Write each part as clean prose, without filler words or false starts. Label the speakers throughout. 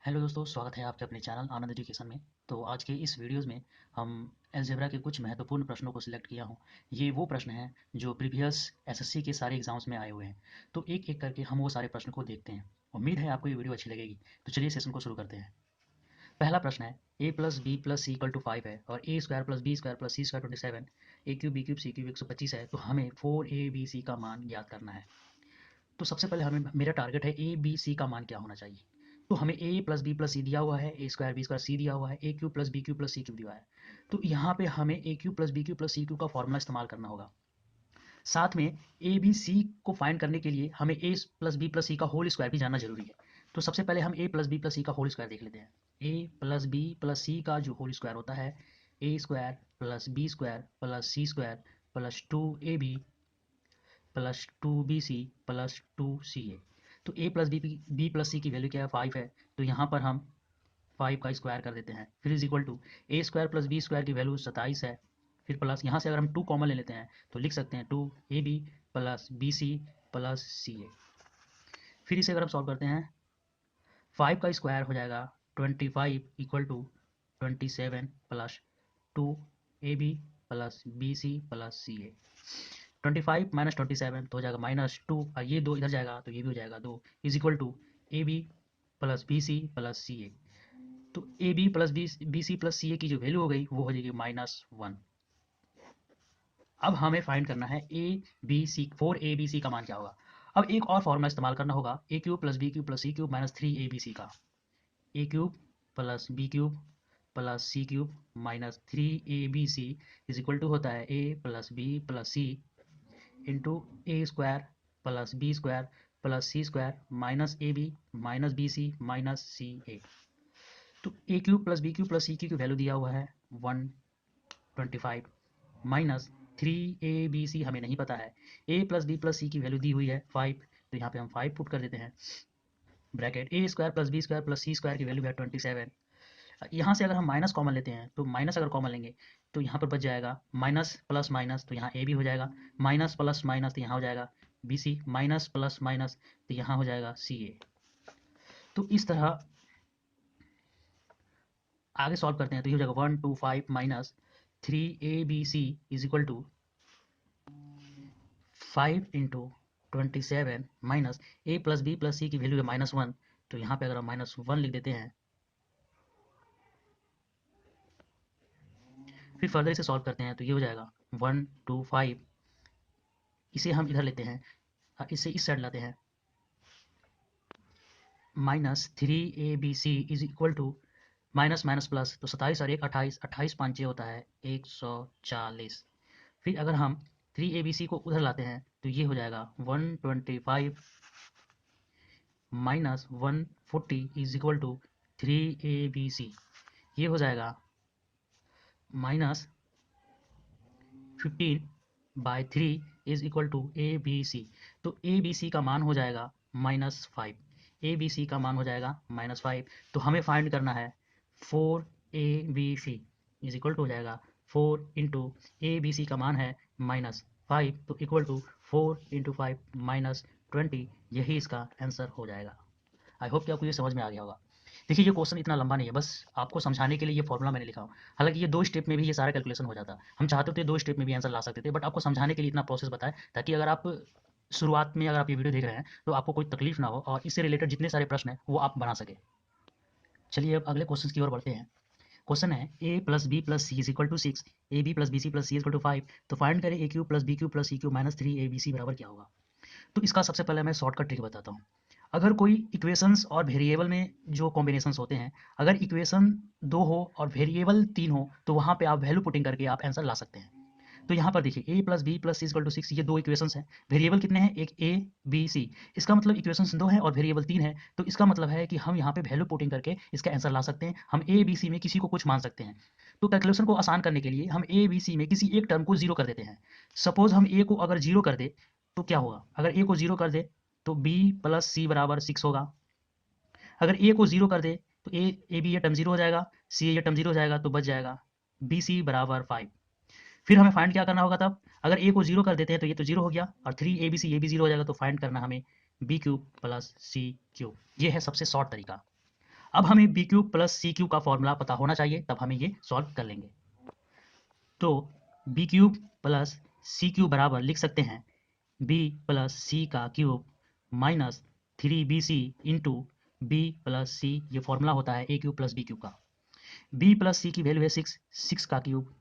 Speaker 1: Hello दोस्तों, स्वागत है आपके अपने चैनल आनंद एजुकेशन में। तो आज के इस वीडियोज़ में हम अलजेब्रा के कुछ महत्वपूर्ण प्रश्नों को सिलेक्ट किया हूँ। ये वो प्रश्न हैं जो प्रीवियस एसएससी के सारे एग्जाम्स में आए हुए हैं। तो एक एक करके हम वो सारे प्रश्न को देखते हैं। उम्मीद है आपको ये वीडियो अच्छी लगेगी। तो चलिए सेशन को शुरू करते हैं। पहला प्रश्न है, A plus B plus C equal to 5 है और A square plus B square plus C square 27, A cube B cube C cube 125 है। तो हमें 4 ए बी सी का मान ज्ञात करना है। तो सबसे पहले हमें मेरा टारगेट है ए बी सी का मान क्या होना चाहिए। तो हमें A plus B plus C दिया हुआ है, A square B square C दिया हुआ है, A cube plus B cube plus C cube दिया है। तो यहाँ पे हमें A cube plus B cube plus C cube का फॉर्मूला इस्तेमाल करना होगा। साथ में ए बी सी को फाइंड करने के लिए हमें A plus B plus C का होल स्क्वायर भी जानना जरूरी है। तो सबसे पहले हम A plus B plus C का होल स्क्वायर देख लेते हैं। A plus B plus C का जो होल स्क्वायर होता है, A square plus B square plus C square plus 2ab plus 2bc plus 2ca। तो a plus B plus C की वैल्यू क्या है, 5 है। तो यहाँ पर हम 5 का स्क्वायर कर देते हैं, फिर is equal to A square plus B square की वैल्यू 27 है। फिर प्लस यहाँ से अगर हम 2 कॉमन ले लेते हैं तो लिख सकते हैं 2ab plus B C plus C A. फिर इसे अगर हम सॉल्व करते हैं, 5 का स्क्वायर हो जाएगा 25 equal to 27 plus 2ab plus B C plus C a. 25 minus 27 तो हो जाएगा -2, और ये 2 इधर जाएगा तो ये भी हो जाएगा 2, is equal to A B plus B C plus C A. तो ए B plus B C plus C A की जो वैल्यू हो गई वो हो जाएगी -1। अब हमें फाइंड करना है A B C, 4 a B C का मान क्या होगा। अब एक और फॉर्मूला इस्तेमाल करना होगा, A cube plus B cube plus C cube minus 3 A B C का। A cube plus B cube plus C cube minus 3 A B C is equal to होता है A plus B plus C into A square plus B square plus C square minus A B minus B C minus C A. तो A cube plus B cube plus C cube की value दिया हुआ है 125 minus 3 A B C हमें नहीं पता है, A plus B plus C की वैल्यू दी हुई है 5। तो यहाँ पे हम 5 पुट कर देते हैं, bracket A square plus B square plus C square की वैल्यू है 27। यहाँ से अगर हम माइनस कॉमन लेते हैं तो माइनस अगर कॉमन लेंगे तो यहाँ पर बच जाएगा माइनस प्लस माइनस, तो यहाँ ए भी हो जाएगा, माइनस प्लस माइनस तो यहाँ हो जाएगा बी सी, माइनस प्लस माइनस तो यहाँ हो जाएगा सी ए। तो इस तरह आगे सॉल्व करते हैं तो ये हो जाएगा 125 minus 3 A B C is equal to 5 into 27 minus A plus B plus C की वैल्यू है -1। तो यहाँ पे अगर हम -1 लिख देते हैं, फिर फर्दर इसे सॉल्व करते हैं तो ये हो जाएगा 125, इसे हम इधर लेते हैं, इसे इस साइड लाते हैं, -3 A B C is equal to minus minus plus, तो 27 और 1 28, 28 5 6 होता है 140। फिर अगर हम 3 ए बी सी को उधर लाते हैं तो ये हो जाएगा 125 minus 140 is equal to 3 A B c. ये हो जाएगा -15/3 is equal to A B c. तो ए बी सी का मान हो जाएगा -5, ए बी सी का मान हो जाएगा -5। तो हमें फाइंड करना है 4 a B C is equal to हो जाएगा 4 इंटू ए बी सी का मान है -5, तो इक्वल टू 4 इंटू 5 -20, यही इसका आंसर हो जाएगा। आई होप कि आपको ये समझ में आ गया होगा। देखिए ये क्वेश्चन इतना लंबा नहीं है, बस आपको समझाने के लिए ये फॉर्मूला मैंने लिखा हूँ। हालांकि ये 2 स्टेप में भी ये सारा कैलकुलेशन हो जाता। हम चाहते थे 2 स्टेप में भी आंसर ला सकते थे, बट आपको समझाने के लिए इतना प्रोसेस बताएं ताकि अगर आप शुरुआत में अगर आप ये वीडियो देख रहे हैं तो आपको कोई तकलीफ ना हो और इससे रिलेटेड जितने सारे प्रश्न हैं वो आप बना सके। चलिए अब अगले क्वेश्चन की ओर बढ़ते हैं। क्वेश्चन है A plus B plus C is equal to 6, A B plus B C plus C is equal to 5। तो फाइंड करें A cube plus B cube plus C cube minus 3 A B C बराबर क्या होगा। तो इसका सबसे पहले मैं शॉर्टकट ट्रिक बताता हूँ। अगर कोई इक्वेशंस और वेरिएबल में जो कॉम्बिनेशंस होते हैं, अगर इक्वेशन 2 हो और वेरिएबल 3 हो तो वहाँ पे आप वैल्यू पुटिंग करके आप आंसर ला सकते हैं। तो यहाँ पर देखिए A plus B plus C equal to 6, ये 2 इक्वेशंस हैं। वेरिएबल कितने हैं, एक ए बी सी, इसका मतलब इक्वेशंस 2 हैं और वेरिएबल 3 है। तो इसका मतलब है कि हम यहाँ पे वैल्यू पुटिंग करके इसका आंसर ला सकते हैं। हम ए बी सी में किसी को कुछ मान सकते हैं। तो कैलकुलेशन को आसान करने के लिए हम ए बी सी में किसी एक टर्म को जीरो कर देते हैं। सपोज हम ए को अगर जीरो कर दे तो क्या होगा, अगर ए को जीरो कर दे तो बी प्लस सी बराबर 6 होगा। अगर ए को जीरो कर दे तो ए बी ये टर्म जीरो हो जाएगा, सी ये टर्म जीरो हो जाएगा, तो बच जाएगा बी सी बराबर 5। फिर हमें फाइंड क्या करना होगा तब, अगर ए को जीरो कर देते हैं तो ये तो जीरो हो गया और 3 ये भी जीरो हो जाएगा, तो फाइंड करना हमें B cube plus C cube. ये है सबसे शॉर्ट तरीका। अब हमें B cube plus C cube का फॉर्मूला पता होना चाहिए, तब हमें ये सॉल्व कर लेंगे। तो B cube plus C cube बराबर लिख सकते हैं बी प्लस सी का cube minus 3bc into B plus C, ये फॉर्मूला होता है A cube plus B cube का। बी प्लस सी की वैल्यू है 6, 6 का क्यूब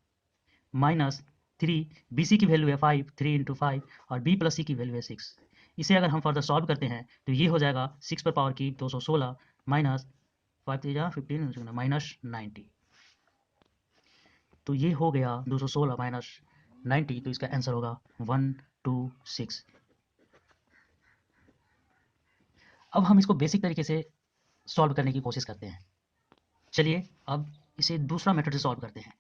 Speaker 1: माइनस 3, बी सी की वैल्यू है 5, 3 इंटू 5, और बी प्लस सी की वैल्यू है 6। इसे अगर हम फर्दर सॉल्व करते हैं तो ये हो जाएगा 6 पर पावर की 216 माइनस 5 3 15 माइनस 90। तो ये हो गया 216 माइनस 90, तो इसका आंसर होगा 126। अब हम इसको बेसिक तरीके से सॉल्व करने की कोशिश करते हैं। चलिए अब इसे दूसरा मेथड से सॉल्व करते हैं।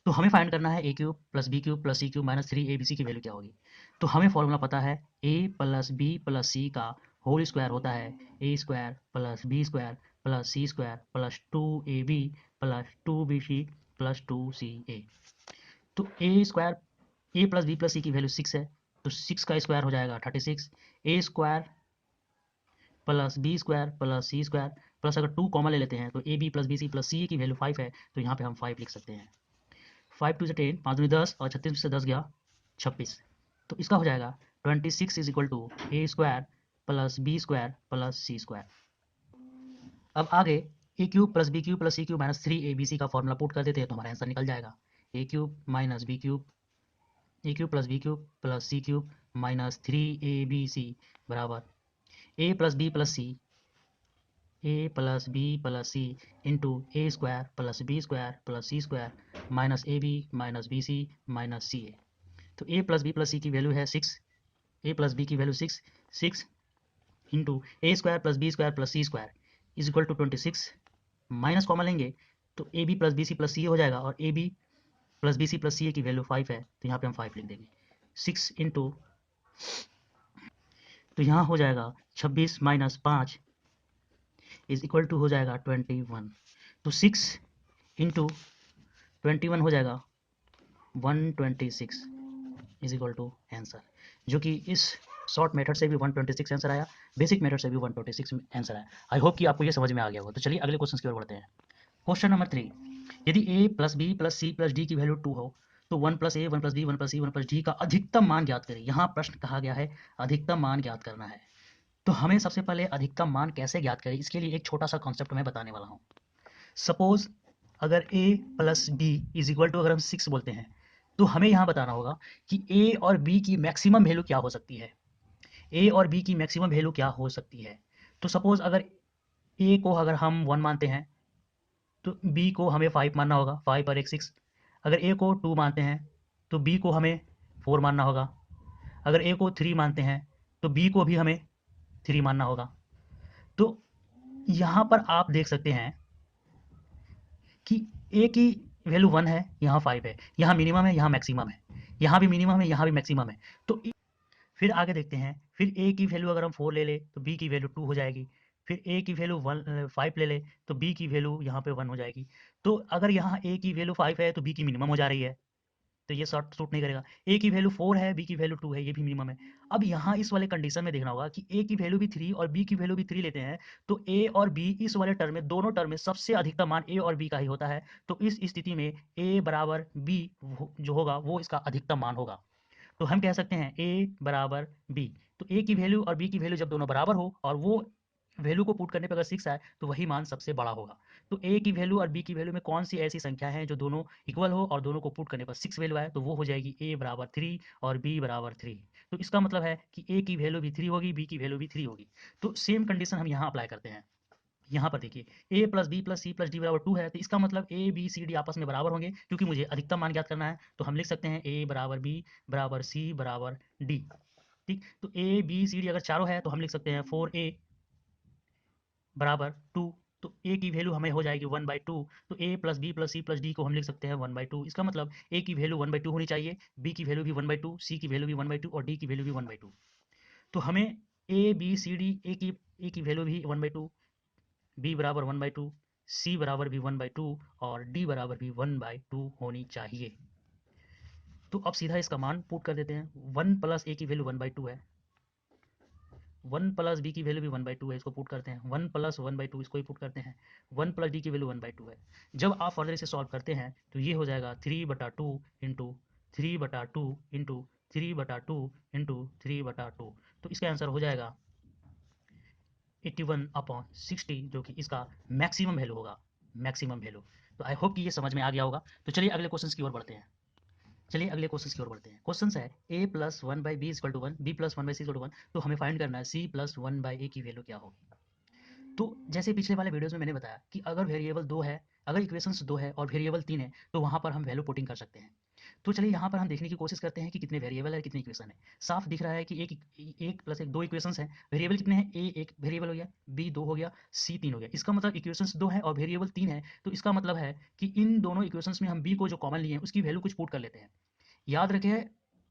Speaker 1: तो हमें फाइंड करना है A cube plus B cube plus C cube minus 3abc की वैल्यू क्या होगी। तो हमें फॉर्मूला पता है a plus B plus C का होल स्क्वायर होता है A square plus B square plus C square plus 2ab plus 2bc plus 2ca। तो A square, A plus B plus C की वैल्यू 6 है, तो 6 का स्क्वायर हो जाएगा 36। A square plus B square plus C square plus अगर 2 common ले लेते हैं तो ए B plus B C plus C की वैल्यू 5 है, तो यहाँ पे हम 5 लिख सकते हैं। 5 2 से 10, 5 दूनी 10 और 36 से 10 गया 26। तो इसका हो जाएगा 26 is equal to A square plus B square plus C square. अब आगे A cube plus B cube plus C cube minus 3abc का फॉर्मूला पुट कर देते हैं तो हमारा आंसर निकल जाएगा A cube minus B cube, A cube plus B cube plus C cube minus 3abc बराबर A plus B plus C, A plus B plus C into A square plus B square plus C square minus A B minus B C minus C A. तो A plus B plus C की value है 6, A plus B की value 6, 6 into A square plus B square plus C square is equal to 26। Minus common लेंगे तो ए B plus B C plus C हो जाएगा, और A B plus B C plus C A की value 5 है, तो यहाँ पे हम 5 लिख देंगे। 6 इंटू, तो यहाँ हो जाएगा 26 माइनस 5 इज इक्वल टू हो जाएगा 21। तो 6 इंटू 21 हो जाएगा 126 इज इक्वल टू आंसर, जो कि इस शॉर्ट मेथड से भी 126 आंसर आया, बेसिक मेथड से भी 126 आंसर आया। आई होप कि आपको ये समझ में आ गया होगा। तो चलिए अगले क्वेश्चन की ओर बढ़ते हैं। क्वेश्चन नंबर 3, यदि a plus B plus c plus d की वैल्यू 2 हो तो 1 plus a 1 plus b 1 plus c 1 plus d का अधिकतम मान ज्ञात करें। यहाँ प्रश्न कहा गया है अधिकतम मान ज्ञात करना है। तो हमें सबसे पहले अधिकतम मान कैसे ज्ञात करें, इसके लिए एक छोटा सा कॉन्सेप्ट मैं बताने वाला हूँ। सपोज अगर a plus b is equal to, अगर हम 6 बोलते हैं, तो हमें यहाँ बताना होगा कि a और b की मैक्सिमम वैल्यू क्या हो सकती है। a और b की मैक्सिमम वैल्यू क्या हो सकती है। तो सपोज अगर a को अगर हम 1 मानते हैं तो b को हमें 5 मानना होगा, 5 और 1 6। अगर a को 2 मानते हैं तो b को हमें 4 मानना होगा। अगर a को 3 मानते हैं तो b को भी हमें 3 मानना होगा। तो यहाँ पर आप देख सकते हैं कि a की वैल्यू 1 है, यहाँ 5 है, यहाँ मिनिमम है, यहाँ मैक्सिमम है, यहाँ भी मिनिमम है, यहाँ भी मैक्सिमम है। तो फिर आगे देखते हैं, फिर a की वैल्यू अगर हम 4 ले ले तो b की वैल्यू 2 हो जाएगी। फिर a की वैल्यू 5 ले ले तो b की वैल्यू यहाँ पे 1 हो जाएगी। तो अगर यहाँ a की वैल्यू 5 है तो b की मिनिमम हो जा रही है, तो ये शॉर्ट सूट नहीं करेगा। a की वैल्यू 4 है, b की वैल्यू 2 है, ये भी मिनिमम है। अब यहाँ इस वाले कंडीशन में देखना होगा कि a की वैल्यू भी 3 और b की वैल्यू भी 3 लेते हैं, तो a और b इस वाले टर्म में, दोनों टर्म में सबसे अधिकतम मान a और b का ही होता है। तो इस स्थिति में a बराबर b जो होगा वो इसका अधिकतम मान होगा। तो हम कह सकते हैं a बराबर b। तो a की वैल्यू और b की वैल्यू जब दोनों बराबर हो और वो वैल्यू को पुट करने पर अगर 6 आए तो वही मान सबसे बड़ा होगा। तो a की वैल्यू और b की वैल्यू में कौन सी ऐसी संख्या है जो दोनों इक्वल हो और दोनों को पुट करने पर 6 वैल्यू आए, तो वो हो जाएगी a बराबर 3 और b बराबर 3। तो इसका मतलब है कि a की वैल्यू भी 3 होगी, b की वैल्यू भी 3 होगी। तो सेम कंडीशन हम यहाँ अप्लाई करते हैं। यहाँ पर देखिए a plus B plus c plus d बराबर 2 है, तो इसका मतलब a b c d आपस में बराबर होंगे, क्योंकि मुझे अधिकतम मान ज्ञात करना है। तो हम लिख सकते हैं a बराबर b बराबर c बराबर d। ठीक, तो a b c d अगर चारों है तो हम लिख सकते हैं 4a बराबर 2। तो a की वैल्यू हमें हो जाएगी 1/2। तो a plus B plus c plus d को हम लिख सकते हैं 1/2। इसका मतलब a की वैल्यू 1/2 होनी चाहिए, b की वैल्यू भी 1/2, c की वैल्यू भी 1/2 और d की वैल्यू भी 1/2। तो हमें a b c d, a की वैल्यू भी 1/2, बी बराबर 1/2, सी बराबर भी 1/2 और डी बराबर भी 1/2 होनी चाहिए। तो अब सीधा इसका मान पुट कर देते हैं। 1 प्लस ए की वैल्यू 1/2 है, 1 प्लस बी की वैल्यू भी 1/2 है, इसको पुट करते हैं, 1 प्लस 1/2 इसको ही पुट करते हैं, 1 प्लस डी की वैल्यू 1/2 है। जब आप फर्दर इसे सॉल्व करते हैं तो ये हो जाएगा 3/2 इंटू 3/2 इंटू 3/2 इंटू 3/2। तो इसका आंसर हो जाएगा 81/60, जो कि इसका मैक्सिमम वैल्यू होगा, मैक्सिमम वैल्यू। तो आई होप कि ये समझ में आ गया होगा। तो चलिए अगले क्वेश्चन की ओर बढ़ते हैं। चलिए अगले क्वेश्चन की ओर बढ़ते हैं। क्वेश्चन है a plus 1/b equal to 1, b plus 1/c equal to 1। तो हमें फाइंड करना है c प्लस 1/a की वैल्यू क्या होगी। तो जैसे पिछले वाले वीडियोस में मैंने बताया कि अगर वेरिएबल दो है, अगर इक्वेशंस दो है और वेरिएबल तीन है, तो वहाँ पर हम वैल्यू पुटिंग कर सकते हैं। तो चलिए यहाँ पर हम देखने की कोशिश करते हैं कि कितने वेरिएबल है, कितने इक्वेशन है। साफ दिख रहा है कि एक प्लस एक दो इक्वेशंस हैं। वेरिएबल कितने हैं, ए एक वेरिएबल हो गया, बी दो हो गया, सी तीन हो गया। इसका मतलब इक्वेशंस दो है और वेरिएबल तीन है। तो इसका मतलब है कि इन दोनों इक्वेशंस में हम बी को जो कॉमन लिए हैं उसकी वैल्यू कुछ पुट कर लेते हैं। याद रखें,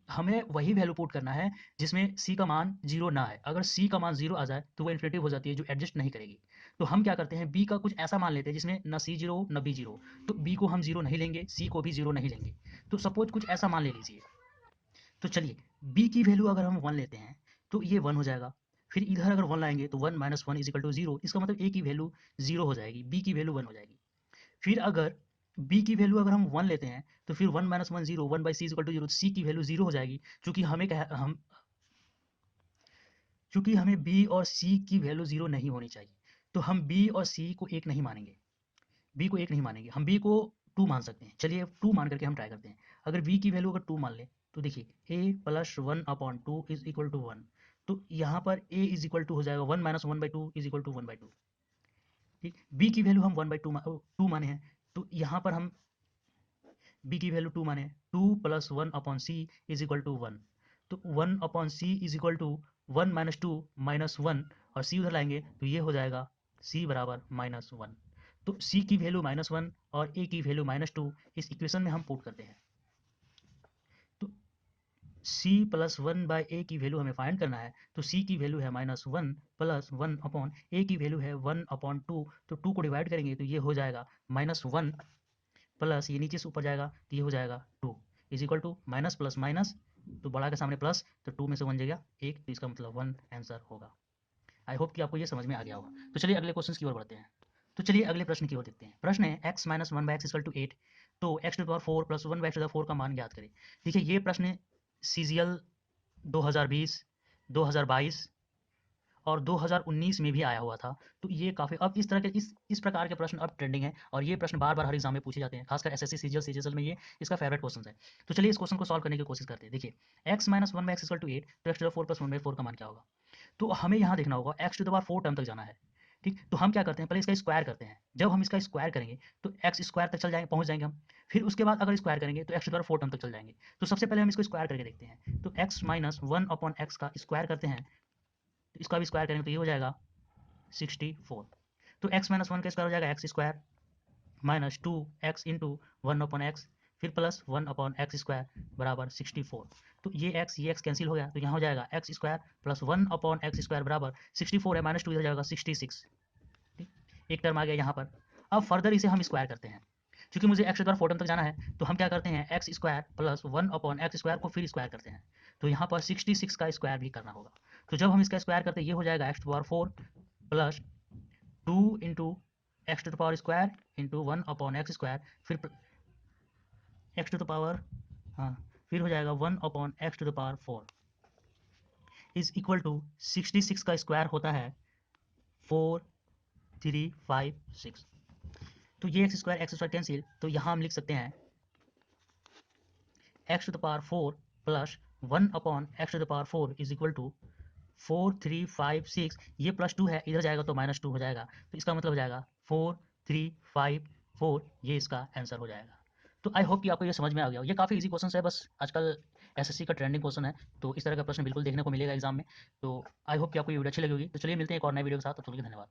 Speaker 1: हमें वही वैल्यू पुट करना है जिसमें c का मान जीरो ना आए। अगर c का मान जीरो आ जाए तो वो इन्फिनिटिव हो जाती है, जो एडजस्ट नहीं करेगी। तो हम क्या करते हैं, b का कुछ ऐसा मान लेते हैं जिसमें ना c जीरो ना b जीरो। तो b को हम जीरो नहीं लेंगे, c को भी जीरो नहीं लेंगे। तो सपोज कुछ ऐसा मान ले लीजिए। तो चलिए b की वैल्यू अगर हम वन लेते हैं तो ये वन हो जाएगा। फिर इधर अगर वन लाएंगे तो one minus one is equal to zero. इसका मतलब a की वैल्यू जीरो हो जाएगी, b की वैल्यू वन हो जाएगी। फिर अगर b की वैल्यू अगर हम वन लेते हैं तो फिर one minus one zero, one by C equal to zero. C की वैल्यू जीरो हो जाएगी, क्योंकि हमें b और c की वैल्यू जीरो नहीं होनी चाहिए। तो हम b और c को एक नहीं मानेंगे, b को एक नहीं मानेंगे, हम b को टू मान सकते हैं। चलिए टू मान करके हम ट्राई करते हैं। अगर b की वैल्यू अगर टू मान ले तो देखिए a plus one upon two is equal to one. तो यहाँ पर a इज इक्वल टू हो जाएगा one minus one by two is equal to one by two. ठीक, b की वैल्यू हम वन बाई टू माने हैं। तो यहाँ पर हम b की वैल्यू टू माने, two plus one upon C is equal to one. तो one upon C is equal to one minus to minus one, और c उधर लाएंगे तो ये हो जाएगा c बराबर माइनस वन। तो c की वैल्यू माइनस वन और a की वैल्यू माइनस टू इस इक्वेशन में हम पुट करते हैं। तो c प्लस वन बाई ए की वैल्यू हमें फाइंड करना है। तो c की वैल्यू है minus one plus one upon A की वैल्यू है वन अपॉन टू। तो टू को डिवाइड करेंगे तो ये हो जाएगा माइनस वन प्लस ये नीचे से ऊपर जाएगा तो ये हो जाएगा two is equal to minus plus minus. तो बड़ा के सामने प्लस, तो टू में से वन जाएगा एक, तो इसका मतलब वन आंसर होगा। आई होप कि आपको ये समझ में आ गया होगा। तो चलिए अगले क्वेश्चन की ओर बढ़ते हैं। तो चलिए अगले प्रश्न की ओर देखते हैं। प्रश्न है x minus one by X equal to eight. तो x to power four plus one by X to four का मान ज्ञात करें। देखिए ये प्रश्न CGL 2020, 2022 और 2019 में भी आया हुआ था। तो ये काफ़ी अब इस तरह के इस प्रकार के प्रश्न अब ट्रेंडिंग है, और ये प्रश्न बार बार हर एग्जाम में पूछे जाते हैं, खासकर एसएससी सीजीएल सीजीएल में ये इसका फेवरेट क्वेश्चन है। तो चलिए इस क्वेश्चन को सॉल्व करने की कोशिश करते हैं। देखिए x minus one by X equal to eight, तो x to the four plus one by four का मान क्या होगा। तो हमें यहाँ देखना होगा X to the power four term तक जाना है। ठीक, तो हम क्या करते हैं, पहले इसका स्क्वायर करते हैं। जब हम इसका स्क्वायर करेंगे तो एक्स स्क्वायर तक चल जाएंगे, पहुंच जाएंगे हम। फिर उसके बाद अगर स्क्वायर करेंगे तो x to the power four term तक चल जाएंगे। तो सबसे पहले हम इसको स्क्वायर करके देखते हैं। तो x minus one upon x का स्क्वायर करते हैं, तो इसका भी स्क्वायर करेंगे तो ये हो जाएगा 64। तो x माइनस वन का स्क्वायर हो जाएगा X square minus two X into one upon X, फिर plus one upon x square बराबर 64। तो ये x कैंसिल हो गया, तो यहाँ हो जाएगा X square plus one upon x square बराबर 64 है, माइनस टू इधर जाएगा 66। ठीक, एक टर्म आ गया यहाँ पर। अब फर्दर इसे हम स्क्वायर करते हैं। क्योंकि मुझे एक्स द्वारा फोर टर्म तक जाना है, तो हम क्या करते हैं, x square plus one upon x square को फिर स्क्वायर करते हैं। तो यहाँ पर 66 का स्क्वायर भी करना होगा। तो जब हम इसका स्क्वायर करते हैं ये हो जाएगा x to power four plus two into x to the power square into one upon x square, फिर एक्स टू द पावर, हाँ, फिर हो जाएगा one upon x to the power four is equal to 66 का square होता है 4356। तो ये एक्स स्क्वायर कैंसिल, तो यहाँ हम लिख सकते हैं x to the power four plus one upon x to the power four is equal to 4356। ये प्लस टू है, इधर जाएगा तो माइनस टू हो जाएगा, तो इसका मतलब हो जाएगा 4354, ये इसका आंसर हो जाएगा। तो आई होप कि आपको ये समझ में आ गया हो। ये काफ़ी इजी क्वेश्चन है, बस आजकल एसएससी का ट्रेंडिंग क्वेश्चन है, तो इस तरह का प्रश्न बिल्कुल देखने को मिलेगा एग्जाम में। तो आई होप कि आपको ये वीडियो अच्छी लगी होगी। तो चलिए मिलते हैं एक और नए वीडियो के साथ, तब तक के लिए धन्यवाद।